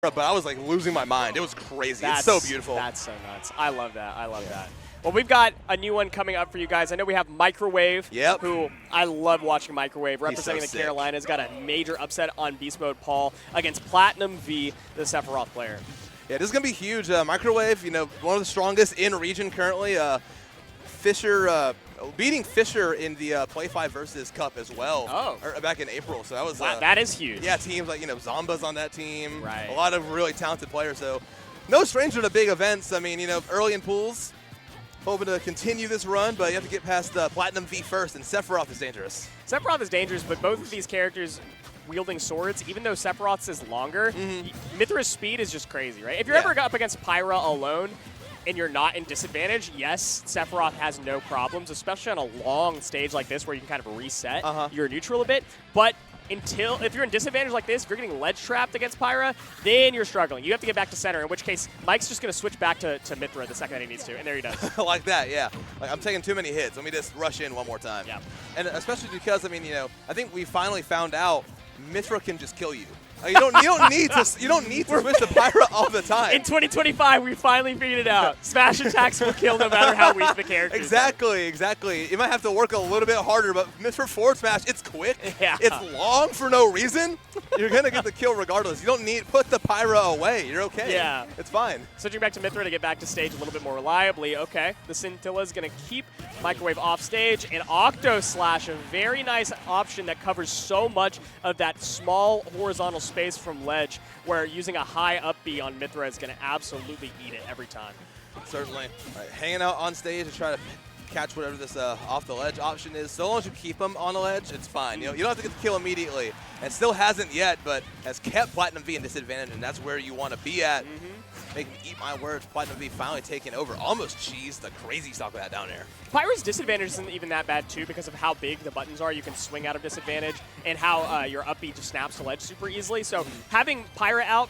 but I was like losing my mind. It was crazy. It's so beautiful. That's so nuts. I love that. I love that. Well, we've got a new one coming up for you guys. I know we have Mikerowave, who I love watching Mikerowave, representing the Carolinas. Got a major upset on Beast Mode Paul against Platinum V, the Sephiroth player. Yeah, this is going to be huge. Mikerowave, you know, one of the strongest in region currently. Fisher beating Fisher in the Play 5 Versus Cup as well back in April. So that was that is huge. Yeah, teams like, you know, Zomba's on that team. Right. A lot of really talented players. So no stranger to big events. I mean, you know, early in pools, hoping to continue this run, but you have to get past Platinum V first, and Sephiroth is dangerous. Sephiroth is dangerous, but both of these characters wielding swords, even though Sephiroth's is longer, Mythra's speed is just crazy, right? If you're ever up against Pyra alone and you're not in disadvantage, yes, Sephiroth has no problems, especially on a long stage like this where you can kind of reset your neutral a bit. But if you're in disadvantage like this, if you're getting ledge trapped against Pyra, then you're struggling. You have to get back to center, in which case Mike's just going to switch back to Mythra the second that he needs to, and there he does. Like that, yeah. Like, I'm taking too many hits. Let me just rush in one more time. Yeah. And especially because, I mean, you know, I think we finally found out Mythra can just kill you. You don't need to switch to Pyra all the time. In 2025, we finally figured it out. Smash attacks will kill no matter how weak the character is. Exactly. You might have to work a little bit harder, but Mythra forward smash, it's quick. Yeah. It's long for no reason. You're gonna get the kill regardless. You don't need put the Pyra away. You're okay. Yeah. It's fine. Switching back to Mythra to get back to stage a little bit more reliably. Okay, the Scintilla is gonna keep Mikerowave off stage, and Octo Slash, a very nice option that covers so much of that small horizontal space from ledge, where using a high up B on Mythra is going to absolutely eat it every time. Certainly. All right, hanging out on stage to try to catch whatever this off the ledge option is. So long as you keep him on the ledge, it's fine. You know, you don't have to get the kill immediately. And still hasn't yet, but has kept Platinum V in disadvantage, and that's where you want to be at. Make him eat my words. Platinum V finally taking over. Almost cheesed the crazy stock of that down air. Pyra's disadvantage isn't even that bad, too, because of how big the buttons are. You can swing out of disadvantage, and how your up B just snaps to ledge super easily. So having Pyra out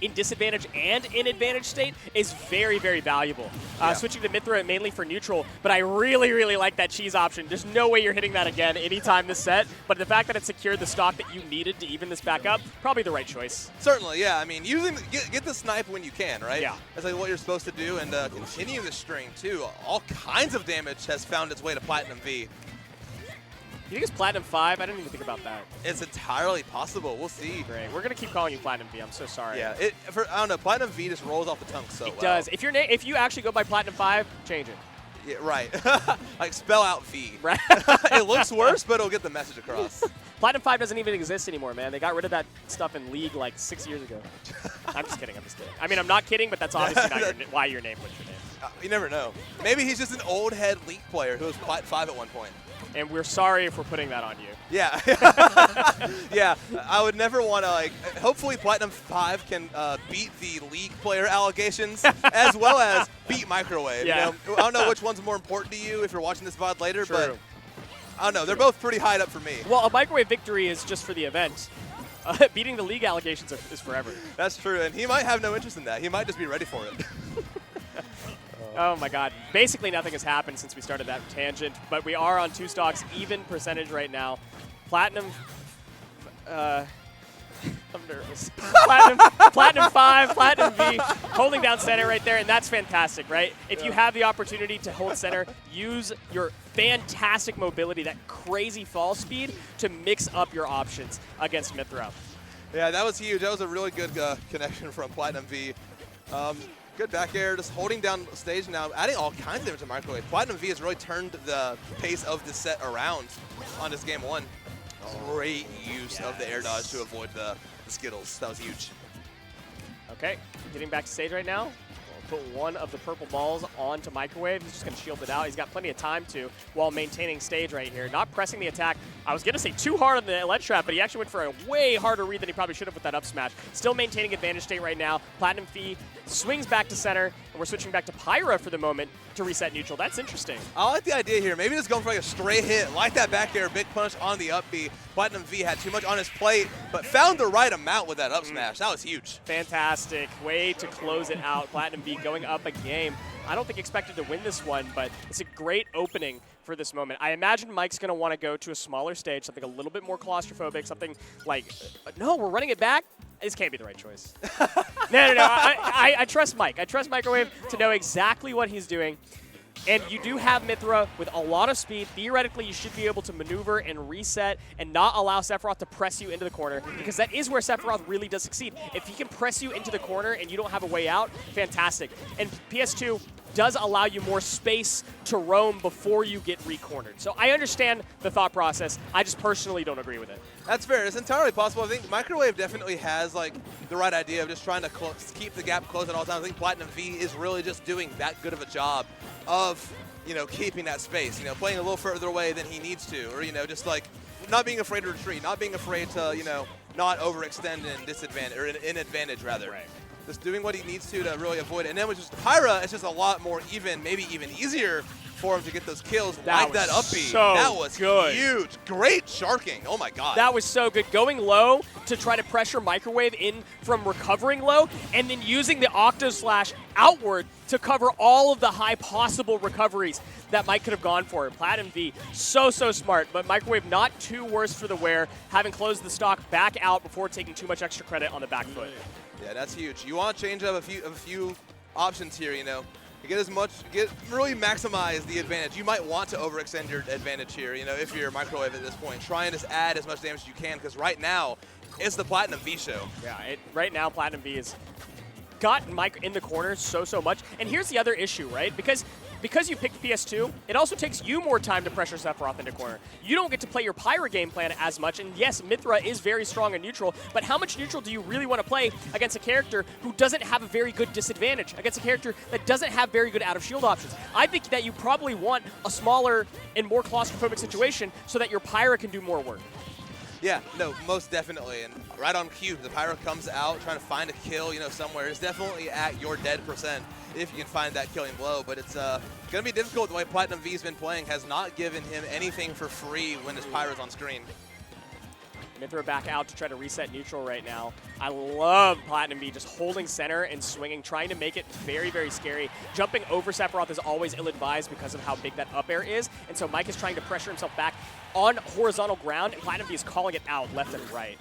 in disadvantage and in advantage state is very, very valuable. Switching to Mythra mainly for neutral, but I really, really like that cheese option. There's no way you're hitting that again anytime this set, but the fact that it secured the stock that you needed to even this back up, probably the right choice. Certainly, yeah. I mean, get the snipe when you can, right? Yeah. That's like what you're supposed to do, and continue the string, too. All kinds of damage has found its way to Platinum V. You think it's Platinum 5? I didn't even think about that. It's entirely possible. We'll see. Great. We're going to keep calling you Platinum V. I'm so sorry. Yeah. I don't know. Platinum V just rolls off the tongue so well. It does. If you actually go by Platinum 5, change it. Yeah, right. Like spell out V. Right. It looks worse, but it'll get the message across. Platinum 5 doesn't even exist anymore, man. They got rid of that stuff in League like 6 years ago. I'm just kidding. I mean, I'm not kidding, but that's obviously not why your name was your name. You never know. Maybe he's just an old head League player who was Plat 5 at one point. And we're sorry if we're putting that on you. Yeah. Yeah, I would never want to, like, hopefully Platinum 5 can beat the League player allegations as well as beat Mikerowave. Yeah. You know? I don't know which one's more important to you if you're watching this VOD later, True. but I don't know. They're both pretty high up for me. Well, a Mikerowave victory is just for the event. Beating the League allegations is forever. That's true, and he might have no interest in that. He might just be ready for it. Oh my God. Basically nothing has happened since we started that tangent, but we are on 2 stocks, even percentage right now. Platinum, I'm nervous. Platinum 5, Platinum V, holding down center right there, and that's fantastic, right? If you have the opportunity to hold center, use your fantastic mobility, that crazy fall speed, to mix up your options against Mythra. Yeah, that was huge. That was a really good connection from Platinum V. Good back air, just holding down stage now, adding all kinds of damage to Mikerowave. Platinum V has really turned the pace of the set around on this game 1. Great use of the air dodge to avoid the Skittles. That was huge. Okay, getting back to stage right now. We'll put one of the purple balls onto Mikerowave. He's just going to shield it out. He's got plenty of time to while maintaining stage right here. Not pressing the attack. I was going to say too hard on the ledge trap, but he actually went for a way harder read than he probably should have with that up smash. Still maintaining advantage state right now. Platinum V swings back to center, and we're switching back to Pyra for the moment to reset neutral. That's interesting. I like the idea here. Maybe just going for like a straight hit, like that back air, big punch on the up B. Platinum V had too much on his plate, but found the right amount with that up smash. That was huge. Fantastic. Way to close it out. Platinum V going up a game. I don't think expected to win this one, but it's a great opening for this moment. I imagine Mike's going to want to go to a smaller stage, something a little bit more claustrophobic, something like, no, we're running it back. This can't be the right choice. No. I trust Mike. I trust Mikerowave to know exactly what he's doing. And you do have Mythra with a lot of speed. Theoretically, you should be able to maneuver and reset and not allow Sephiroth to press you into the corner, because that is where Sephiroth really does succeed. If he can press you into the corner and you don't have a way out, fantastic. And PS2 does allow you more space to roam before you get re-cornered. So I understand the thought process. I just personally don't agree with it. That's fair. It's entirely possible. I think Mikerowave definitely has like the right idea of just trying to keep the gap closed at all times. I think Platinum V is really just doing that good of a job of, keeping that space, playing a little further away than he needs to, or, just like not being afraid to retreat, not being afraid to, not overextend in disadvantage, or in advantage rather. Right. Just doing what he needs to really avoid it. And then with just Pyra, it's just a lot more even, maybe even easier for him to get those kills like that up B. So that was good. Huge. Great sharking. Oh my god. That was so good. Going low to try to pressure Mikerowave in from recovering low, and then using the Octo Slash outward to cover all of the high possible recoveries that Mike could have gone for. Platinum V, so smart, but Mikerowave not too worse for the wear, having closed the stock back out before taking too much extra credit on the back foot. Yeah, that's huge. You want to change up a few options here, really maximize the advantage. You might want to overextend your advantage here, if you're Mikerowave at this point. Try and just add as much damage as you can, because right now, it's the Platinum V show. Yeah, right now, Platinum V has got Mike in the corner so much. And here's the other issue, right? Because you picked PS2, it also takes you more time to pressure Sephiroth into corner. You don't get to play your Pyra game plan as much, and yes, Mythra is very strong in neutral, but how much neutral do you really want to play against a character who doesn't have a very good disadvantage, against a character that doesn't have very good out-of-shield options? I think that you probably want a smaller and more claustrophobic situation so that your Pyra can do more work. Yeah, no, most definitely. And right on cue, the Pyra comes out trying to find a kill, somewhere. It's definitely at your dead percent if you can find that killing blow. But it's going to be difficult. The way Platinum V's been playing has not given him anything for free when his Pyra's on screen. Mythra back out to try to reset neutral right now. I love Platinum V just holding center and swinging, trying to make it very scary. Jumping over Sephiroth is always ill-advised because of how big that up air is, and so Mike is trying to pressure himself back on horizontal ground, and Platinum V is calling it out left and right.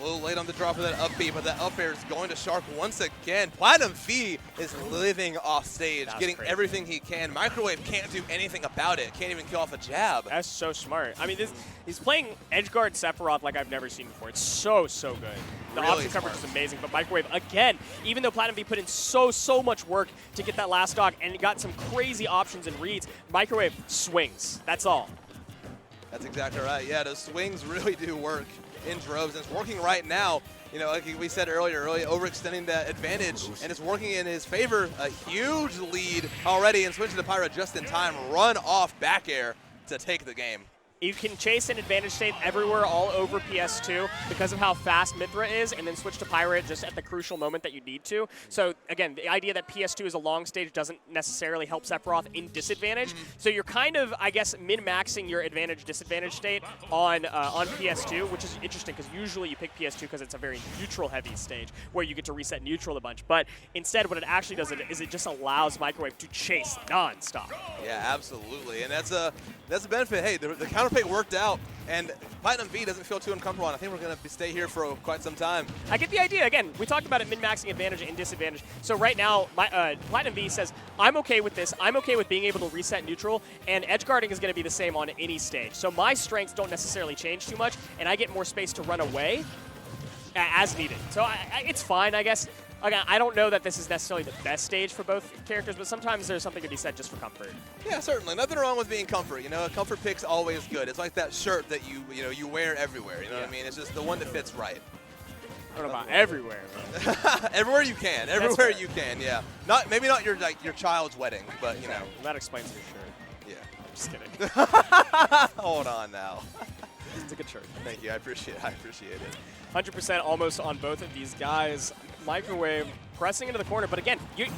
A little late on the drop of that up B, but that up air is going to Shark once again. Platinum V is living off stage, getting everything he can. Mikerowave can't do anything about it. Can't even kill off a jab. That's so smart. I mean, he's playing edgeguard Sephiroth like I've never seen before. It's so good. The really option coverage is amazing, but Mikerowave, again, even though Platinum V put in so much work to get that last stock and got some crazy options and reads, Mikerowave swings. That's all. That's exactly right. Yeah, those swings really do work in droves, and it's working right now. Like we said earlier, really overextending that advantage, and it's working in his favor. A huge lead already, and switching to Pyra just in time. Run off back air to take the game. You can chase an advantage state everywhere all over PS2 because of how fast Mythra is, and then switch to Pyra just at the crucial moment that you need to. So again, the idea that PS2 is a long stage doesn't necessarily help Sephiroth in disadvantage. So you're kind of, I guess, min-maxing your advantage-disadvantage state on PS2, which is interesting because usually you pick PS2 because it's a very neutral-heavy stage where you get to reset neutral a bunch. But instead, what it actually does is it just allows Mikerowave to chase non-stop. Yeah, absolutely, and that's a benefit. Hey, the counterpick worked out, and Platinum V doesn't feel too uncomfortable, and I think we're going to stay here for quite some time. I get the idea. Again, we talked about it min-maxing advantage and disadvantage. So right now, Platinum V says, I'm okay with this. I'm okay with being able to reset neutral, and edge guarding is going to be the same on any stage. So my strengths don't necessarily change too much, and I get more space to run away as needed. So it's fine, I guess. Again, I don't know that this is necessarily the best stage for both characters, but sometimes there's something to be said just for comfort. Yeah, certainly. Nothing wrong with being comfort. A comfort pick's always good. It's like that shirt that you wear everywhere. You know what I mean? It's just the one that fits right. I don't know about everywhere. Everywhere you can. Everywhere you can. Yeah. Maybe not your child's wedding, but That explains your shirt. Yeah. I'm just kidding. Hold on now. It's a good shirt. Thank you. I appreciate it. 100% almost on both of these guys. Mikerowave pressing into the corner, but again, you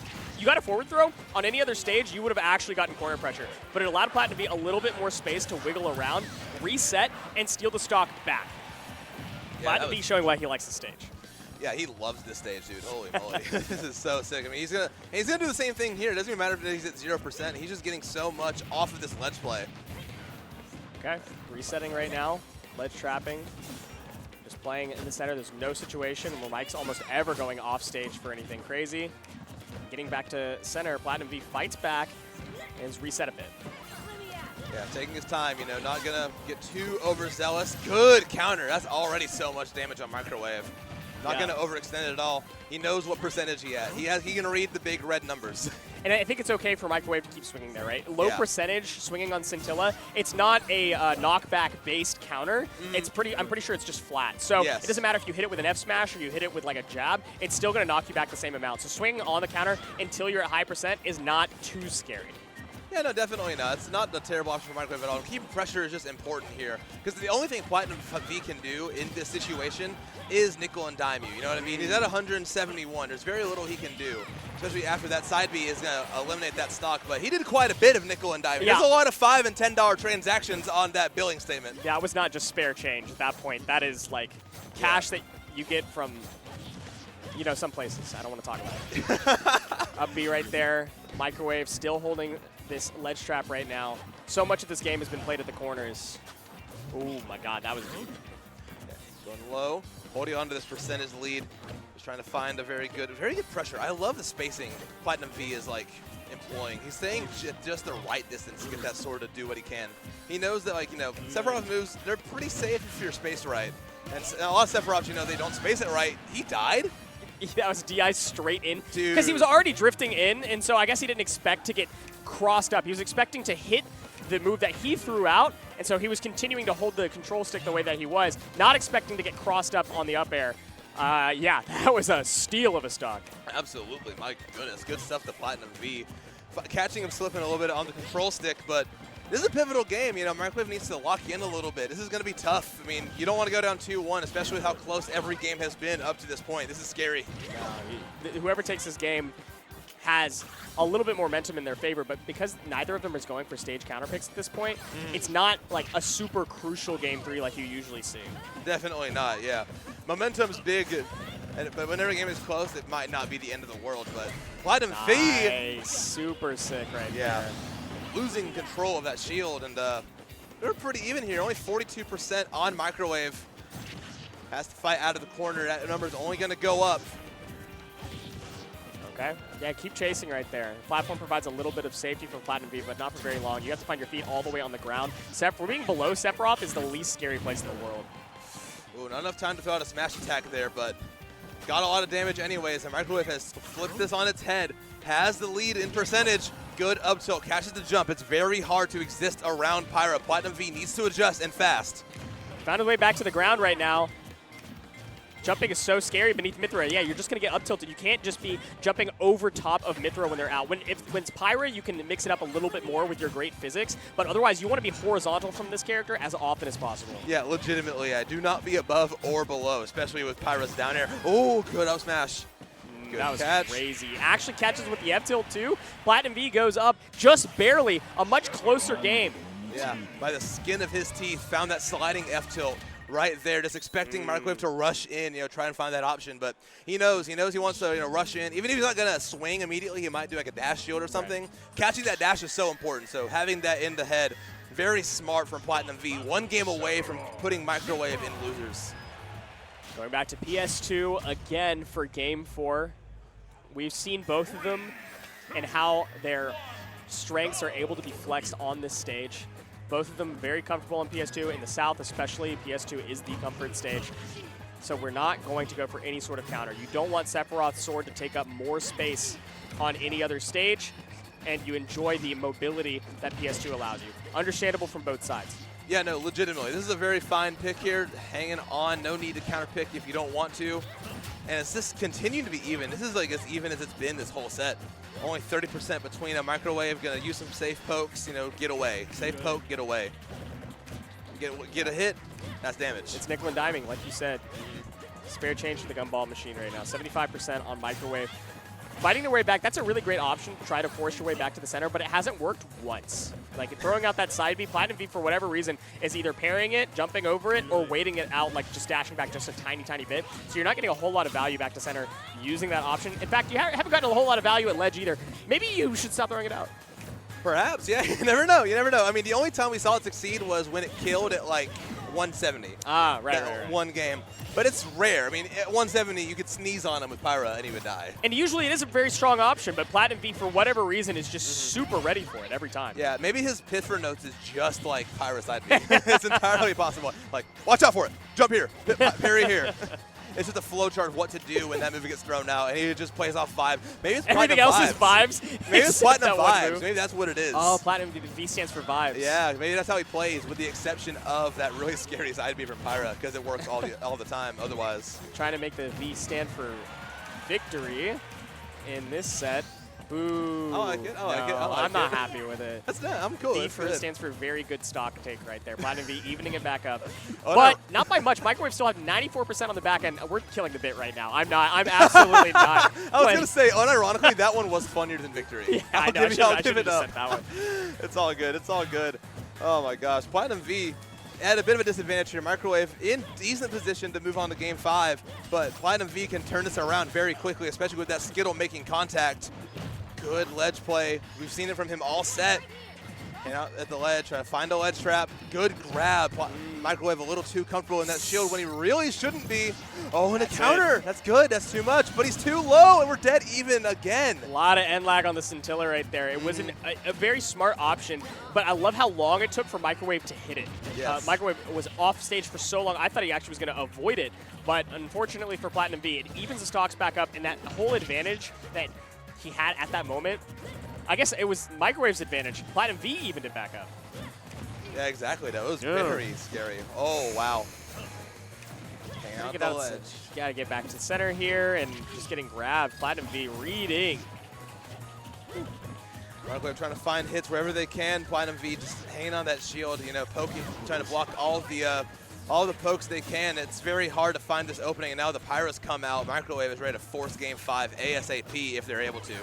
got a forward throw. On any other stage, you would have actually gotten corner pressure, but it allowed Platinum to be a little bit more space to wiggle around, reset, and steal the stock back. Yeah, Platinum V showing why he likes the stage. Yeah, he loves this stage, dude. Holy moly. This is so sick. I mean, he's gonna do the same thing here. It doesn't even matter if he's at 0%. He's just getting so much off of this ledge play. Okay, resetting right now. Ledge trapping. Just playing in the center. There's no situation where Mike's almost ever going off stage for anything crazy. Getting back to center, Platinum V fights back and is reset a bit. Yeah, taking his time, you know, not gonna get too overzealous. Good counter. That's already so much damage on Mikerowave. Not gonna overextend it at all. He knows what percentage he at. He can read the big red numbers. And I think it's okay for Mikerowave to keep swinging there, right? Low percentage swinging on Scintilla. It's not a knockback-based counter. It's I'm pretty sure it's just flat. So it doesn't matter if you hit it with an F smash or you hit it with like a jab. It's still going to knock you back the same amount. So swinging on the counter until you're at high percent is not too scary. Yeah, no, definitely not. It's not a terrible option for Mikerowave at all. Keeping pressure is just important here. Because the only thing Platinum V can do in this situation is nickel and dime you. You know what I mean? He's at 171. There's very little he can do. Especially after that side B is going to eliminate that stock. But he did quite a bit of nickel and dime. There's a lot of $5 and $10 transactions on that billing statement. Yeah, it was not just spare change at that point. That is like cash that you get from, you know, some places. I don't want to talk about it. Up B right there. Mikerowave still holding this ledge trap right now. So much of this game has been played at the corners. Oh my god, that was deep. Going low, holding on to this percentage lead. Just trying to find a very good pressure. I love the spacing Platinum V is like employing. He's staying just the right distance to get that sword to do what he can. He knows that, like, you know, Sephiroth moves, they're pretty safe if you're spaced right. And a lot of Sephiroths, you know, they don't space it right. He died. That was DI straight in. Because he was already drifting in, and so I guess he didn't expect to get crossed up. He was expecting to hit the move that he threw out, and so he was continuing to hold the control stick the way that he was, not expecting to get crossed up on the up air. Yeah, that was a steal of a stock. Absolutely. My goodness. Good stuff to Platinum V. Catching him slipping a little bit on the control stick, but this is a pivotal game. You know, Mikerowave needs to lock in a little bit. This is going to be tough. I mean, you don't want to go down 2-1, especially with how close every game has been up to this point. This is scary. Whoever takes this game has a little bit more momentum in their favor, but because neither of them is going for stage counter picks at this point, it's not like a super crucial game 3 like you usually see. Definitely not, yeah. Momentum's big, but whenever a game is close, it might not be the end of the world, but Platinum V. Super sick right there. Losing control of that shield, and they're pretty even here. Only 42% on Mikerowave. Has to fight out of the corner. That number's only going to go up. Okay. Yeah, keep chasing right there. The platform provides a little bit of safety from Platinum V, but not for very long. You have to find your feet all the way on the ground. Being below Sephiroth is the least scary place in the world. Ooh, not enough time to throw out a smash attack there, but got a lot of damage anyways, and Mikerowave has flipped this on its head. Has the lead in percentage. Good up tilt, catches the jump. It's very hard to exist around Pyra. Platinum V needs to adjust, and fast. Found his way back to the ground right now. Jumping is so scary beneath Mythra. Yeah, you're just going to get up tilted. You can't just be jumping over top of Mythra when they're out. When it's Pyra, you can mix it up a little bit more with your great physics, but otherwise you want to be horizontal from this character as often as possible. Yeah, legitimately. Do not be above or below, especially with Pyra's down air. Oh, good up smash. Good that was catch. Crazy. Actually catches with the F tilt too. Platinum V goes up just barely. A much closer game. Yeah, by the skin of his teeth, found that sliding F tilt right there, just expecting Mikerowave to rush in, you know, try and find that option. But he knows he wants to, you know, rush in. Even if he's not going to swing immediately, he might do like a dash shield or something. Right. Catching that dash is so important. So having that in the head, very smart from Platinum V. One game away from putting Mikerowave in losers. Going back to PS2 again for Game 4. We've seen both of them and how their strengths are able to be flexed on this stage. Both of them very comfortable on PS2. In the South especially, PS2 is the comfort stage. So we're not going to go for any sort of counter. You don't want Sephiroth's sword to take up more space on any other stage, and you enjoy the mobility that PS2 allows you. Understandable from both sides. Yeah, no, legitimately. This is a very fine pick here. Hanging on, no need to counter pick if you don't want to. And it's just continuing to be even. This is like as even as it's been this whole set. Only 30% between a Mikerowave, gonna use some safe pokes, you know, get away. Safe poke, get away. Get a hit, that's damage. It's nickel and diming, like you said. Spare change to the gumball machine right now. 75% on Mikerowave. fighting their way back, that's a really great option to try to force your way back to the center, but it hasn't worked once. Like throwing out that side B, Platinum V for whatever reason is either parrying it, jumping over it, or waiting it out, like just dashing back just a tiny, tiny bit. So you're not getting a whole lot of value back to center using that option. In fact, you haven't gotten a whole lot of value at ledge either. Maybe you should stop throwing it out. Perhaps, yeah. You never know. You never know. I mean, the only time we saw it succeed was when it killed at like 170. Ah, right. One game. But it's rare. I mean, at 170, you could sneeze on him with Pyra and he would die. And usually it is a very strong option, but Platinum V, for whatever reason, is just super ready for it every time. Yeah, maybe his Mythra notes is just like Pyra side B. It's entirely possible. Like, watch out for it. Jump here. Parry here. It's just a flowchart of what to do when that movie gets thrown out, and he just plays off 5. Maybe it's Everything Platinum else is vibes. Maybe it's Platinum vibes. Maybe that's what it is. Oh, Platinum V stands for vibes. Yeah, maybe that's how he plays, with the exception of that really scary side B from Pyra, because it works all the time otherwise. Trying to make the V stand for victory in this set. Ooh. I like it. I like it. I'm not happy with it. That's not. I'm cool. V stands for very good stock take right there. Platinum V evening it back up. Oh, but no. not by much. Mikerowave still have 94% on the back end. We're killing the bit right now. I'm not. I'm absolutely not. I was going to say, unironically, that one was funnier than victory. Yeah, I know. I should have it up. sent that one. It's all good. It's all good. Oh, my gosh. Platinum V had a bit of a disadvantage here. Mikerowave in decent position to move on to Game 5, but Platinum V can turn this around very quickly, especially with that Skittle making contact. Good ledge play. We've seen it from him all set. And out at the ledge, trying to find a ledge trap. Good grab. Mikerowave a little too comfortable in that shield when he really shouldn't be. Oh, and a counter. That's good. That's too much. But he's too low, and we're dead even again. A lot of end lag on the Scintilla right there. It was a very smart option, but I love how long it took for Mikerowave to hit it. Yes. Mikerowave was off stage for so long. I thought he actually was going to avoid it, but unfortunately for Platinum V, it evens the stocks back up, and that whole advantage that he had at that moment, I guess it was Mikerowave's advantage. Platinum V evened it back up. Yeah, exactly. That was very scary. Oh, wow. Hang out the ledge. Gotta get back to the center here and just getting grabbed. Platinum V reading. Mikerowave trying to find hits wherever they can. Platinum V just hanging on that shield, you know, poking, trying to block all the pokes they can. It's very hard to find this opening, and now the Pyras come out. Mikerowave is ready to force Game 5 ASAP if they're able to.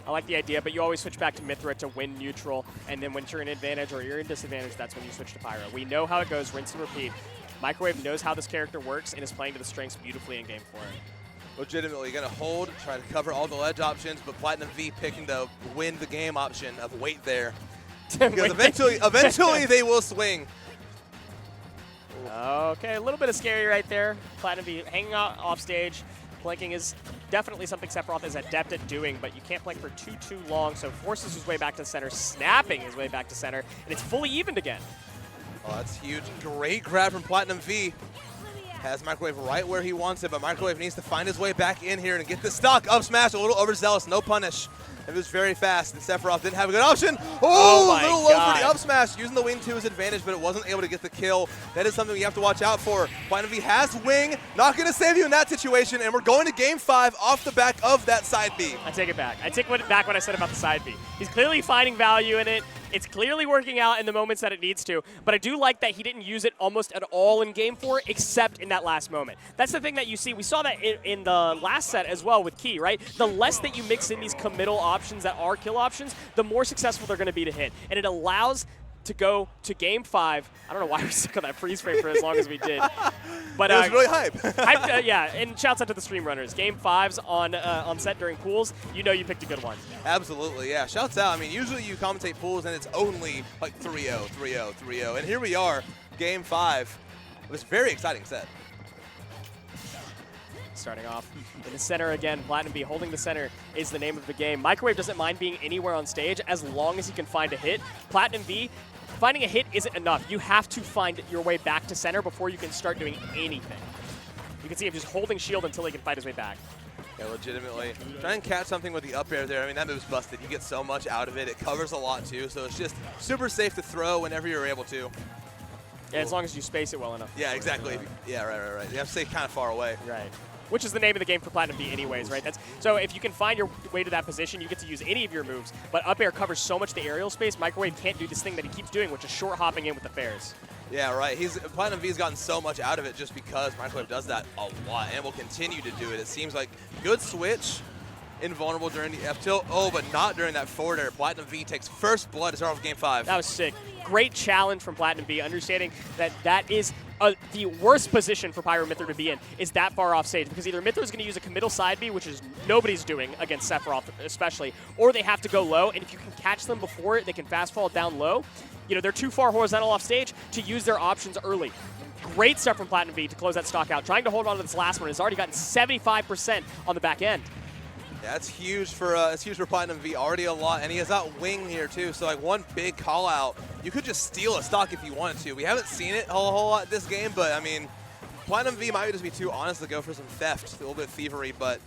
I like the idea, but you always switch back to Mythra to win neutral, and then when you're in advantage or you're in disadvantage, that's when you switch to Pyra. We know how it goes, rinse and repeat. Mikerowave knows how this character works and is playing to the strengths beautifully in Game 4. Legitimately going to hold, try to cover all the ledge options, but Platinum V picking the win the game option of wait there. Because eventually they will swing. Okay, a little bit of scary right there. Platinum V hanging out off stage. Planking is definitely something Sephiroth is adept at doing, but you can't plank for too long, so forces his way back to center, snapping his way back to center, and it's fully evened again. Oh, that's huge. Great grab from Platinum V. Has Mikerowave right where he wants it, but Mikerowave needs to find his way back in here and get the stock. Up smash, a little overzealous, no punish. It was very fast, and Sephiroth didn't have a good option. Oh, a little low for the up smash, using the wing to his advantage, but it wasn't able to get the kill. That is something you have to watch out for. Platinum V has wing, not going to save you in that situation, and we're going to Game 5 off the back of that side B. I take it back. I take back what I said about the side B. He's clearly finding value in it. It's clearly working out in the moments that it needs to, but I do like that he didn't use it almost at all in Game 4, except in that last moment. That's the thing that you see. We saw that in the last set as well with Key, right? The less that you mix in these committal options that are kill options, the more successful they're going to be to hit. And it allows to go to Game 5. I don't know why we stuck on that freeze frame for as long as we did. But it was really hype. yeah, and shouts out to the stream runners. Game 5s on set during pools, you know you picked a good one. Absolutely, yeah. Shouts out. I mean, usually you commentate pools and it's only like 3-0, 3-0, 3-0. And here we are, Game 5. It was a very exciting set. Starting off in the center again, Platinum V holding the center is the name of the game. Mikerowave doesn't mind being anywhere on stage as long as he can find a hit. Platinum V, finding a hit isn't enough. You have to find your way back to center before you can start doing anything. You can see him just holding shield until he can fight his way back. Yeah, legitimately. Try and catch something with the up air there. I mean, that move's busted. You get so much out of it. It covers a lot too, so it's just super safe to throw whenever you're able to. Yeah, as long as you space it well enough. Yeah, exactly. Yeah, right. You have to stay kind of far away. Right. Which is the name of the game for Platinum V anyways, right? So if you can find your way to that position, you get to use any of your moves. But up air covers so much the aerial space, Mikerowave can't do this thing that he keeps doing, which is short hopping in with the fairs. Yeah, right. Platinum V's gotten so much out of it just because Mikerowave does that a lot and will continue to do it. It seems like good switch. invulnerable during the F tilt. Oh, but not during that forward air. Platinum V takes first blood to start off Game 5. That was sick. Great challenge from Platinum V, understanding that that is the worst position for Pyra Mythra to be in, is that far off stage, because either Mythra is going to use a committal side B, which is nobody's doing against Sephiroth especially, or they have to go low, and if you can catch them before it, they can fast fall down low. You know, they're too far horizontal off stage to use their options early. Great stuff from Platinum V to close that stock out. Trying to hold on to this last one. Has already gotten 75% on the back end. Yeah, that's huge for Platinum V. Already a lot, and he has that wing here too. So like one big call out, you could just steal a stock if you wanted to. We haven't seen it a whole lot this game, but I mean, Platinum V might just be too honest to go for some theft, a little bit of thievery, but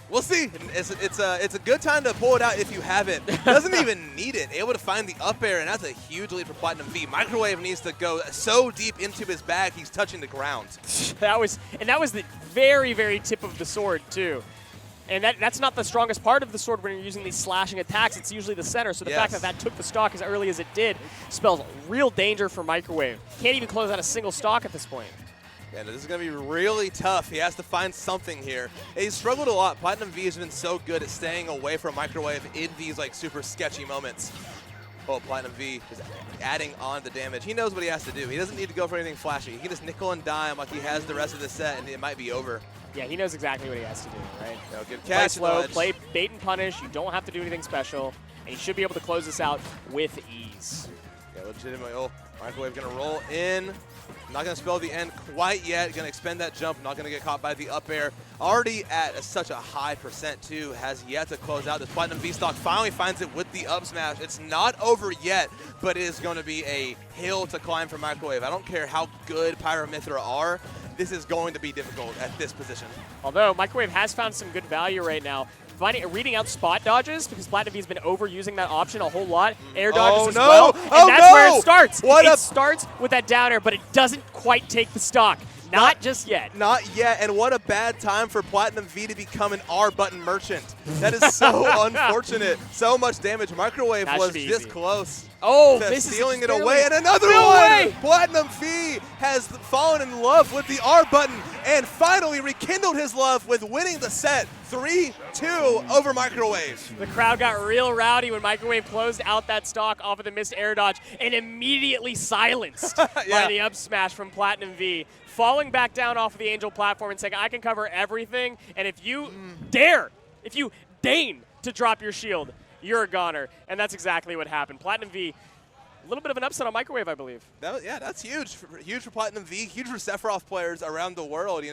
we'll see. It's a good time to pull it out if you have it. Doesn't even need it. Able to find the up air, and that's a huge lead for Platinum V. Mikerowave needs to go so deep into his bag, he's touching the ground. That was the very, very tip of the sword too. And that's not the strongest part of the sword when you're using these slashing attacks. It's usually the center. So the fact that that took the stock as early as it did spells real danger for Mikerowave. Can't even close out a single stock at this point. Yeah, this is going to be really tough. He has to find something here. He's struggled a lot. Platinum V has been so good at staying away from Mikerowave in these like super sketchy moments. Oh, Platinum V is adding on the damage. He knows what he has to do. He doesn't need to go for anything flashy. He can just nickel and dime like he has the rest of the set, and it might be over. Yeah, he knows exactly what he has to do, right? No, good Play catch. slow, play bait and punish. You don't have to do anything special, and you should be able to close this out with ease. Yeah, legitimately. Oh, Mikerowave going to roll in. Not going to spell the end quite yet. Going to expend that jump. Not going to get caught by the up air. Already at such a high percent, too. Has yet to close out. This Platinum V stock finally finds it with the up smash. It's not over yet, but it is going to be a hill to climb for Mikerowave. I don't care how good Pyra Mythra are. This is going to be difficult at this position. Although Mikerowave has found some good value right now. Reading out spot dodges, because Platinum V has been overusing that option a whole lot. Air dodges as well, and that's where it starts. It starts with that down air, but it doesn't quite take the stock. Not just yet. Not yet, and what a bad time for Platinum V to become an R button merchant. That is so unfortunate. So much damage. Mikerowave was this close. Oh, this is stealing it away, and another one! Platinum V has fallen in love with the R button and finally rekindled his love with winning the set 3-2 over Mikerowave. The crowd got real rowdy when Mikerowave closed out that stock off of the missed air dodge and immediately silenced by the up smash from Platinum V. Falling back down off of the Angel platform and saying, I can cover everything, and if you if you deign to drop your shield, you're a goner. And that's exactly what happened. Platinum V, a little bit of an upset on Mikerowave, I believe. Yeah, that's huge. Huge for Platinum V, huge for Sephiroth players around the world, you know.